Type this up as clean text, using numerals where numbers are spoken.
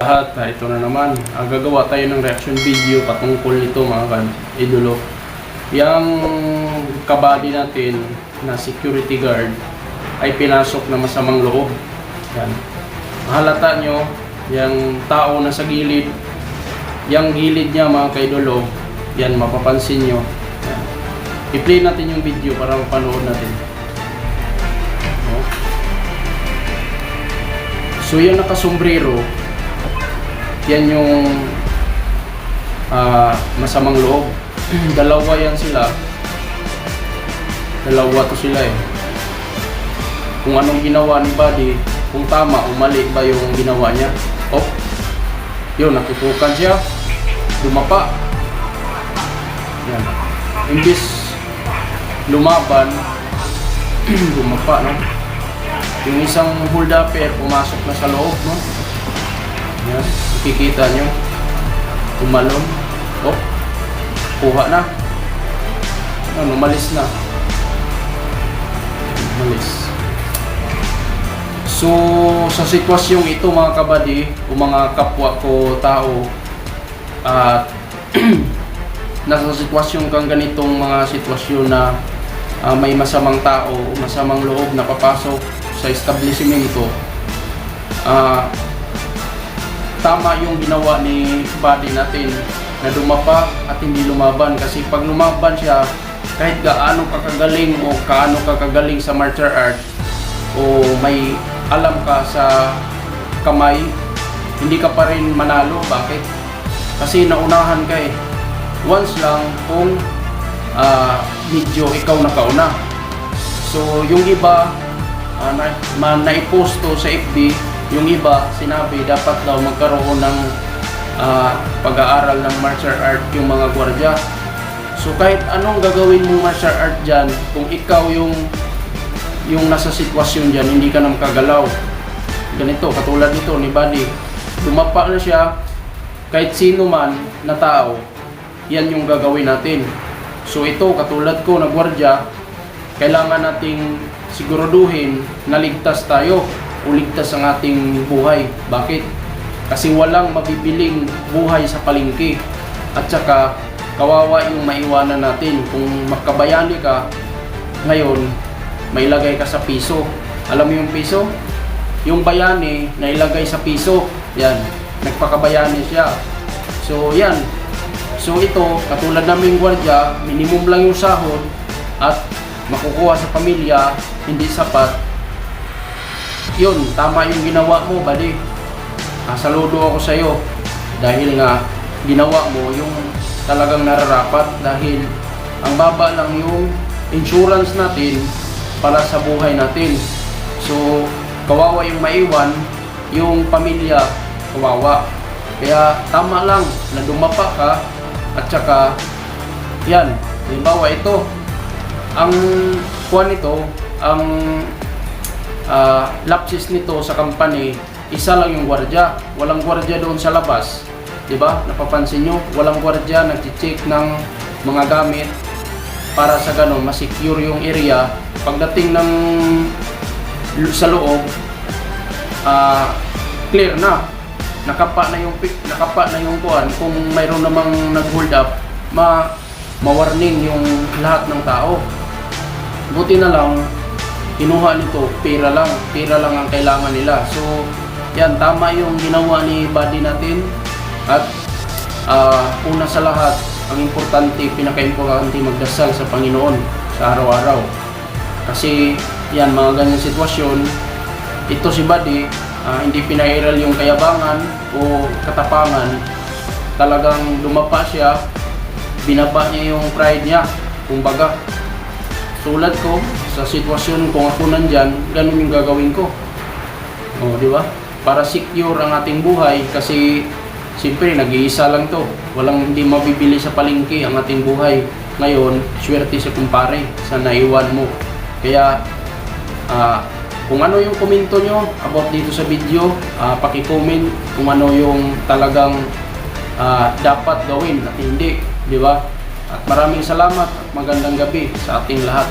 Lahat, ito na naman. Gagawa tayo ng reaction video patungkol nito mga idolo. Yang kabady natin na security guard ay pinasok na masamang loob. Yan. Mahalata nyo, yung tao na sa gilid, yung gilid niya mga kaidolo, yan mapapansin nyo. Yan. I-play natin yung video para mapanood natin. No? So yung nakasombrero, yan yung masamang loob. Dalawa yan sila. Dalawa to sila eh. Kung anong ginawa ni Buddy, kung tama o mali ba yung ginawa niya. Oh, yun, natutukan siya. Dumapa. Yan. Imbis lumaban, dumapa, no? Yung isang hold-upper pumasok na sa loob, no? Yan, makikita nyo. Tumalon. Oh, kuha na. Ano, umalis na. Umalis. So, sa sitwasyong ito mga kabady, o mga kapwa ko tao, at nasa sitwasyon kang ganitong mga sitwasyon na may masamang tao o masamang loob na papasok sa establishmento, tama yung ginawa ni Buddy natin na dumapa at hindi lumaban. Kasi pag lumaban siya, kahit gaano kakagaling o kaano kakagaling sa martial art o may alam ka sa kamay, hindi ka pa rin manalo. Bakit? Kasi naunahan ka eh. Once lang kung medyo ikaw nakauna. So yung iba naiposto sa FB, yung iba sinabi dapat daw magkaroon ng pag-aaral ng martial art yung mga gwardiya. So kahit anong gagawin mong martial art dyan, kung ikaw yung nasa sitwasyon dyan, hindi ka na makagalaw. Ganito, katulad nito ni Buddy, dumapa na siya, kahit sino man na tao, yan yung gagawin natin. So ito, katulad ko na gwardiya, kailangan nating siguraduhin na ligtas tayo o ligtas ang ating buhay. Bakit? Kasi walang mabibiling buhay sa palengke. At saka, kawawa yung maiwanan natin. Kung magkabayani ka, ngayon, mailagay ka sa piso. Alam mo yung piso? Yung bayani na ilagay sa piso. Yan, nagpakabayani siya. So, yan. So, ito, katulad naming gwardiya, minimum lang yung sahod at makukuha sa pamilya, hindi sapat. Yun, tama yung ginawa mo, Buddy. Saludo ako sa iyo dahil nga ginawa mo yung talagang nararapat, dahil ang baba lang yung insurance natin para sa buhay natin. So, kawawa yung maiwan, yung pamilya kawawa. Kaya tama lang na dumapa ka at saka yan, halimbawa ito, ang kuha nito, ang lapses nito sa company, isa lang yung gwardiya. Walang gwardiya doon sa labas. Diba? Napapansin nyo? Walang gwardiya nag-check ng mga gamit para sa ganun, masecure yung area. Pagdating ng sa loob, clear na. Nakapa na yung kuhan. Kung mayroon namang nag-hold up, ma-warning yung lahat ng tao. Buti na lang, kinuha nito, pera lang ang kailangan nila. So, yan, tama yung ginawa ni Buddy natin. At una sa lahat, ang importante, pinaka-importante, magdasal sa Panginoon sa araw-araw. Kasi, yan, mga ganyang sitwasyon, ito si Buddy, hindi pinairal yung kayabangan o katapangan. Talagang dumapa siya, binaba niya yung pride niya. Kumbaga, tulad ko, sa sitwasyon kung ako nandyan, ganun yung gagawin ko. O, di ba? Para secure ang ating buhay, kasi siyempre nag-iisa lang to. Walang hindi mabibili sa palengke ang ating buhay. Ngayon, swerte sa kumpare sa naiwan mo. Kaya, kung ano yung komento nyo about dito sa video, paki-comment kung ano yung talagang dapat gawin at hindi, di ba? At maraming salamat at magandang gabi sa ating lahat.